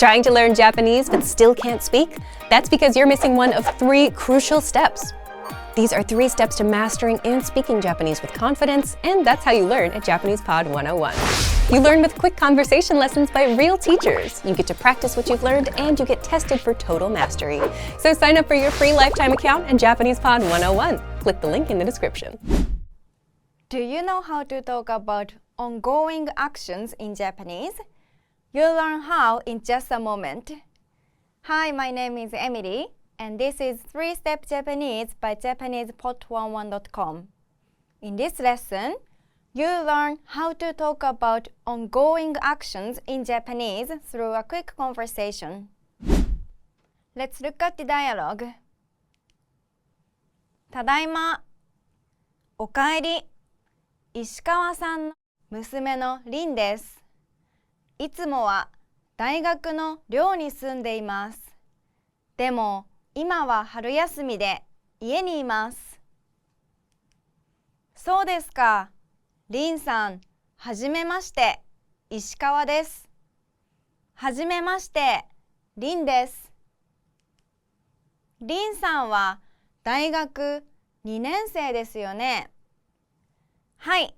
Trying to learn Japanese but still can't speak? That's because you're missing one of 3 crucial steps. These are 3 steps to mastering and speaking Japanese with confidence, and that's how you learn at Japanese Pod 101. You learn with quick conversation lessons by real teachers. You get to practice what you've learned, and you get tested for total mastery. So sign up for your free lifetime account at Japanese Pod 101. Click the link in the description. Do you know how to talk about ongoing actions in Japanese? You'll learn how in just a moment. Hi, my name is Emily, and this is 3-Step Japanese by JapanesePod101.com. In this lesson, you'll learn how to talk about ongoing actions in Japanese through a quick conversation. Let's look at the dialogue. ただいま、おかえり、石川さんの娘のりんです。いつもは大学の寮に住んでいます。でも今は春休みで家にいます。そうですか。りんさん、はじめまして、石川です。はじめまして、りんです。りんさんは大学2年生ですよね。はい、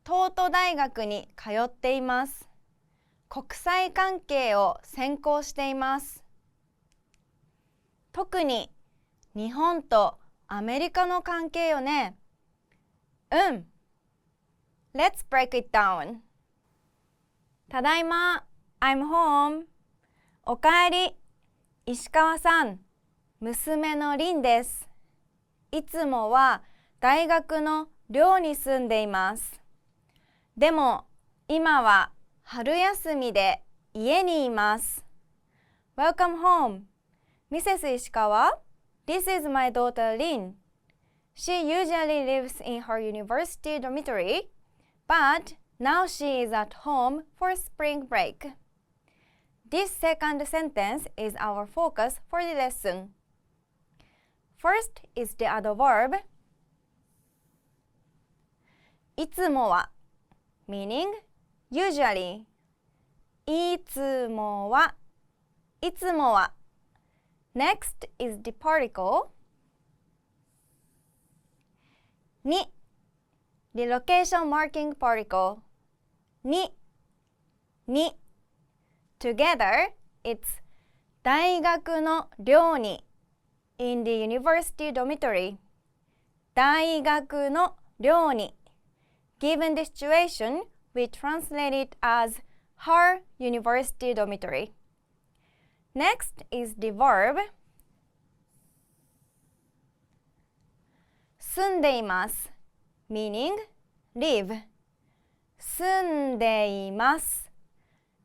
東都大学に通っています。国際関係を専攻しています。特に日本とアメリカの関係よね。うん。Let's break it down. ただいま、I'm home. おかえり、石川さん、娘のりんです。いつもは大学の寮に住んでいます。でも今は春休みで家にいます。Welcome home, Mrs. Ishikawa. This is my daughter Lin. She usually lives in her university dormitory, but now she is at home for spring break. This second sentence is our focus for the lesson. First is the adverb いつもは meaning usually いつもはいつもは Next is the particle に the location marking particle に Together it's 大学の寮に in the university dormitory 大学の寮に Given the situation, we translate it as her university dormitory. Next is the verb 住んでいます meaning live 住んでいます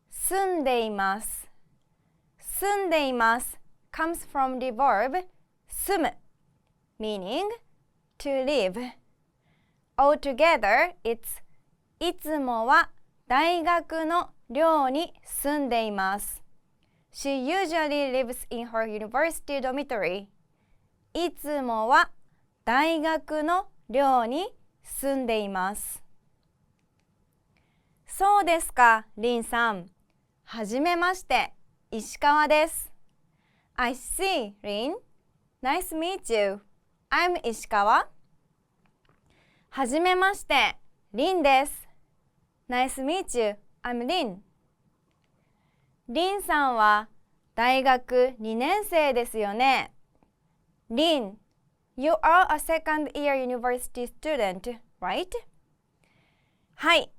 住んでいます住んでいます comes from the verb 住む meaning to live. Altogether, it's いつもは大学の寮に住んでいます。She usually lives in her university dormitory. いつもは大学の寮に住んでいます。そうですか、りんさん。はじめまして、石川です。I see, Rin. Nice to meet you. I'm 石川。はじめまして、りんです。Nice to meet you. I'm りん。りんさんは大学2年生ですよね。りん、You are a second year university student, right? はい、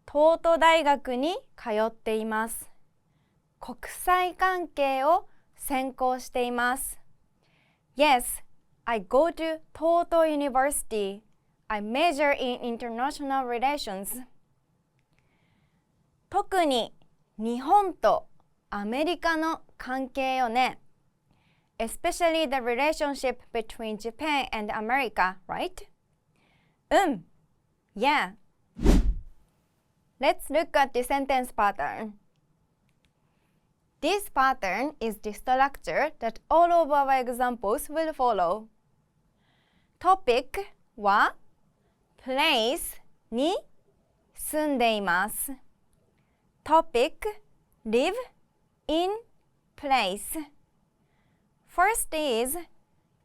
東都大学に通っています。国際関係を専攻しています。Yes, I go to Toto University. I major in international relations. 特に日本とアメリカの関係よね。Especially the relationship between Japan and America, right? うん。Yeah. Let's look at the sentence pattern. This pattern is the structure that all of our examples will follow. Topic は place に住んでいます。Topic live in place. First is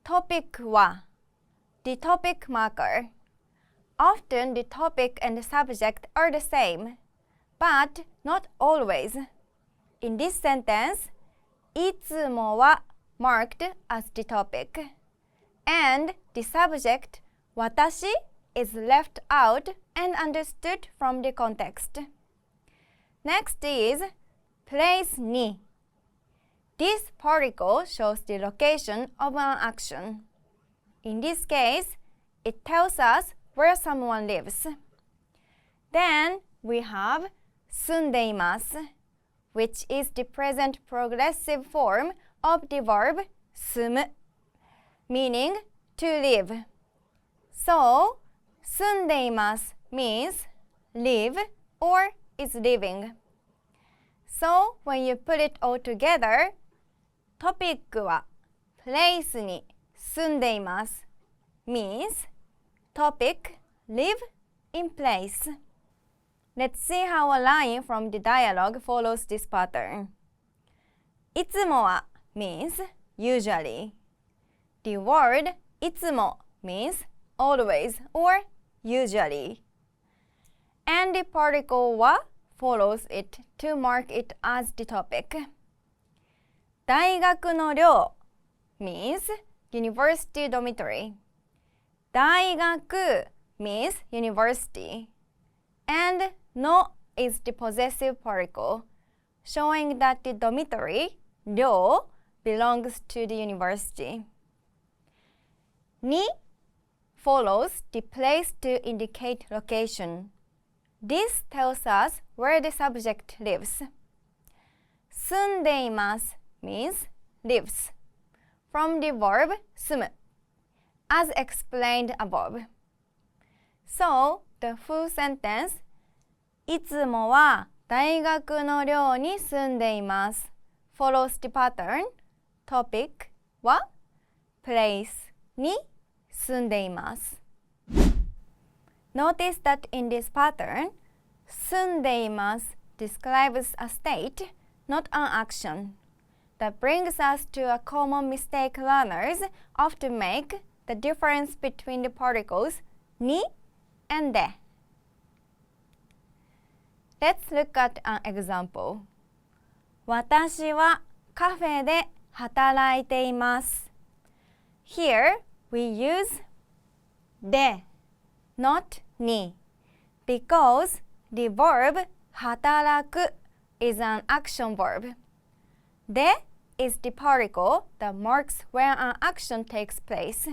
トピックは the topic marker. Often the topic and the subject are the same, but not always. In this sentence, いつもは marked as the topic, and the subject 私 is left out and understood from the context. Next is place に This particle shows the location of an action. In this case, it tells us where someone lives. Then we have 住んでいます which is the present progressive form of the verb 住む meaning to live. So, 住んでいます means live or is living. So, when you put it all together, トピックは place に住んでいます means topic live in place. Let's see how a line from the dialogue follows this pattern. いつもは means usually. The word いつも means always or usually. And the particle は follows it to mark it as the topic. 大学の寮 means university dormitory. 大学 means university. And の is the possessive particle, showing that the dormitory, 寮 belongs to the university. に follows the place to indicate location. This tells us where the subject lives. 住んでいます means lives, from the verb 住む as explained above. So, the full sentence いつもは大学の寮に住んでいます follows the pattern topic は place に住んでいます Notice that in this pattern 住んでいます describes a state, not an action. That brings us to a common mistake learners often make, the difference between the particles に and で Let's look at an example. 私はカフェで働いています Here we use で not に because the verb 働く is an action verb. で is the particle that marks where an action takes place.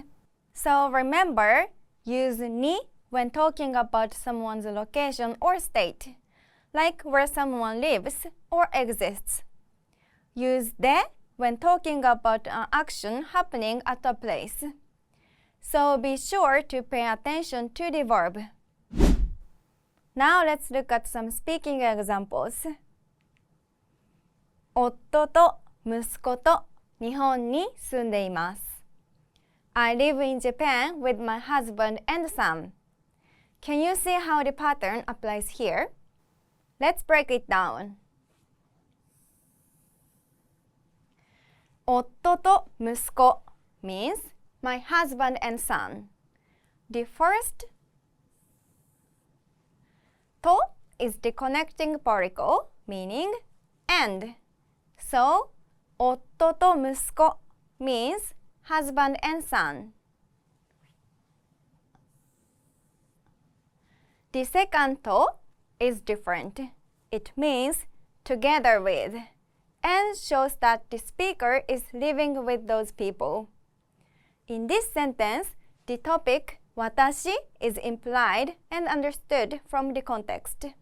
So remember, use に when talking about someone's location or state, like where someone lives or exists. Use で when talking about an action happening at a place. So be sure to pay attention to the verb. Now let's look at some speaking examples. 夫と息子と日本に住んでいます。I live in Japan with my husband and son. Can you see how the pattern applies here? Let's break it down. 夫と息子 means my husband and son. The first と is the connecting particle, meaning and. So, 夫と息子 means husband and son. The second と is different. It means together with and shows that the speaker is living with those people. In this sentence, the topic 私 is implied and understood from the context.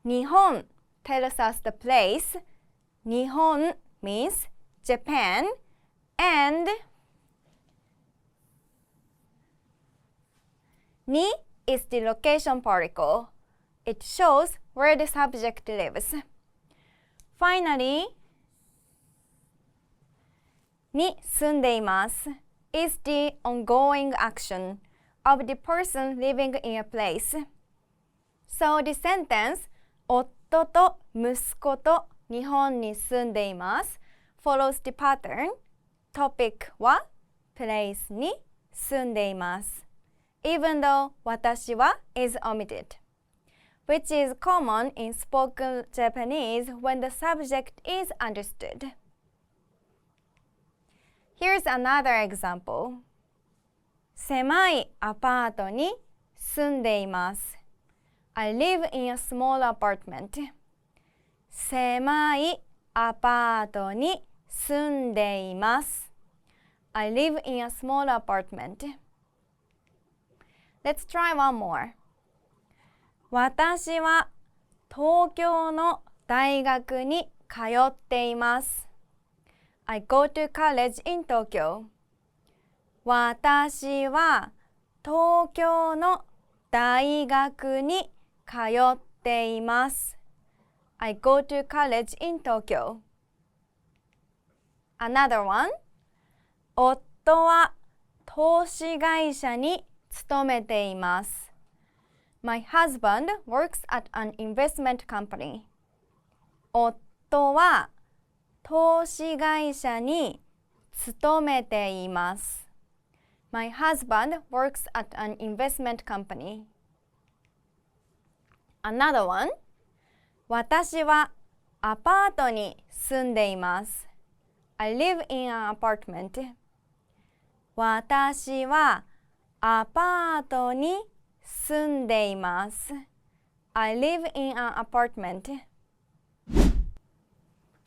日本 tells us the place. 日本 means Japan and に is the location particle. It shows where the subject lives. Finally, に住んでいます is the ongoing action of the person living in a place. So the sentence 夫と息子と日本に住んでいます follows the pattern. Topic は place に住んでいます。Even though 私は is omitted, which is common in spoken Japanese when the subject is understood. Here's another example. 狭いアパートに住んでいます。I live in a small apartment. 狭いアパートに住んでいます。I live in a small apartment. Let's try one more. 私は東京の大学に通っています。I go to college in Tokyo. 私は東京の大学に通っています。I go to college in Tokyo. Another one. 夫は投資会社に勤めています。My husband works at an investment company. 夫は投資会社に勤めています。My husband works at an investment company. Another one. 私はアパートに住んでいます。I live in an apartment. 私はアパートに住んでいます。I live in an apartment.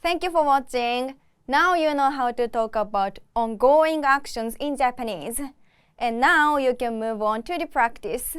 Thank you for watching. Now you know how to talk about ongoing actions in Japanese. And now you can move on to the practice.